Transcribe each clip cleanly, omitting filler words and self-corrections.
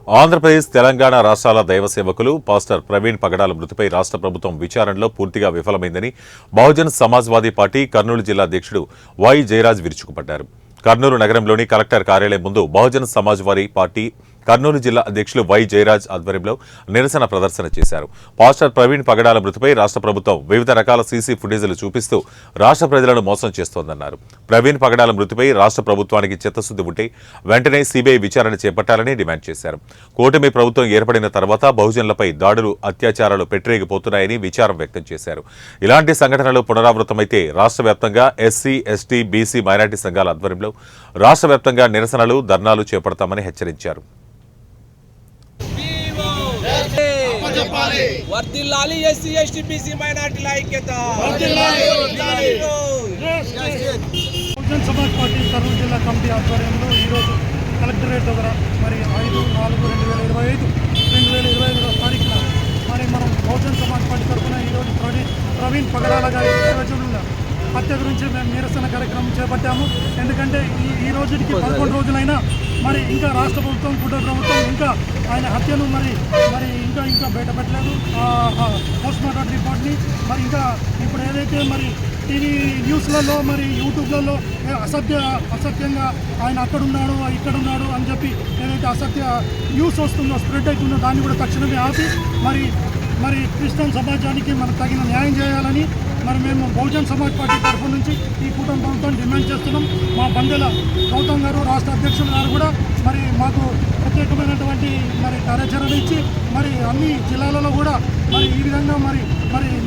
ఆంధ్రప్రదేశ్, తెలంగాణ రాష్ట్రాల దైవ సేవకులు పాస్టర్ ప్రవీణ్ పగడాల మృతిపై రాష్ట్ర ప్రభుత్వం విచారణలో పూర్తిగా విఫలమైందని బహుజన్ సమాజ్వాదీ పార్టీ కర్నూలు జిల్లా అధ్యక్షుడు వై జయరాజ్ విరుచుకుపడ్డారు. కర్నూలు నగరంలోని కలెక్టర్ కార్యాలయం ముందు బహుజన్ సమాజ్వాదీ పార్టీ కర్నూలు జిల్లా అధ్యక్షులు వై జయరాజ్ ఆధ్వర్యంలో నిరసన ప్రదర్శన చేశారు. పాస్టర్ ప్రవీణ్ పగడాల మృతిపై రాష్ట్ర ప్రభుత్వం వివిధ రకాల సీసీ ఫుటేజీలు చూపిస్తూ రాష్ట్ర ప్రజలను మోసం చేస్తోందన్నారు. ప్రవీణ్ పగడాల మృతిపై రాష్ట్ర ప్రభుత్వానికి చిత్తశుద్ధి ఉంటే వెంటనే సీబీఐ విచారణ చేపట్టాలని డిమాండ్ చేశారు. కూటమి ప్రభుత్వం ఏర్పడిన తర్వాత బహుజనులపై దాడులు, అత్యాచారాలు పెట్టరేగిపోతున్నాయని విచారం వ్యక్తం చేశారు. ఇలాంటి సంఘటనలు పునరావృతమైతే రాష్ట్ర వ్యాప్తంగా ఎస్సీ, ఎస్టీ, బీసీ, మైనార్టీ సంఘాల ఆధ్వర్యంలో రాష్ట్ర వ్యాప్తంగా నిరసనలు, ధర్నాలు చేపడతామని హెచ్చరించారు. వర్ధిల్లాలి ఎస్సీ, ఎస్టీ, బీసీ, మైనారిటీల ఐక్యత. బహుజన్ సమాజ్ పార్టీ కర్నూలు జిల్లా కమిటీ ఆధ్వర్యంలో ఈరోజు కలెక్టరేట్ దగ్గర మరి 5/4/2025 తారీఖున మరి మనం బహుజన్ సమాజ్ పార్టీ తరఫున ఈరోజు ప్రవీణ్ పగడాల గారి హత్య గురించి మేము నిరసన కార్యక్రమం చేపట్టాము. ఎందుకంటే ఈ రోజుకి 11 రోజులైనా మరి ఇంకా రాష్ట్ర ప్రభుత్వం, కుటుంబ ప్రభుత్వం ఇంకా ఆయన హత్యను మరి ఇంకా బయటపెట్టలేదు. పోస్ట్మార్టం రిపోర్ట్ని మరి ఇంకా ఇప్పుడు ఏదైతే మరి టీవీ న్యూస్లలో మరి యూట్యూబ్లలో అసత్యంగా ఆయన అక్కడున్నాడు, ఇక్కడున్నాడు అని చెప్పి ఏదైతే అసత్య న్యూస్ వస్తుందో, స్ప్రెడ్ అవుతుందో దాన్ని కూడా తక్షణమే ఆపి మరి క్రిస్టియన్ సమాజానికి మనకు తగిన న్యాయం చేయాలని మరి మేము బహుజన్ సమాజ్ పార్టీ తరఫు నుంచి ఈ కూటమి ప్రభుత్వం డిమాండ్ చేస్తున్నాం. మా బందెల గౌతమ్ గారు, రాష్ట్ర అధ్యక్షులు గారు కూడా మరి మాకు ప్రత్యేకమైనటువంటి మరి కార్యాచరణ ఇచ్చి మరి అన్ని జిల్లాలలో కూడా మరి ఈ విధంగా మరి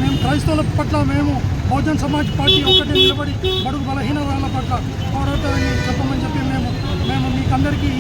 మేము క్రైస్తవుల పట్ల మేము బహుజన్ సమాజ్ పార్టీ ఒక్కటే నిలబడి బడుగు బలహీన వాళ్ళ పట్ల పోరాటాన్ని చెప్పమని చెప్పి మేము మీకు అందరికీ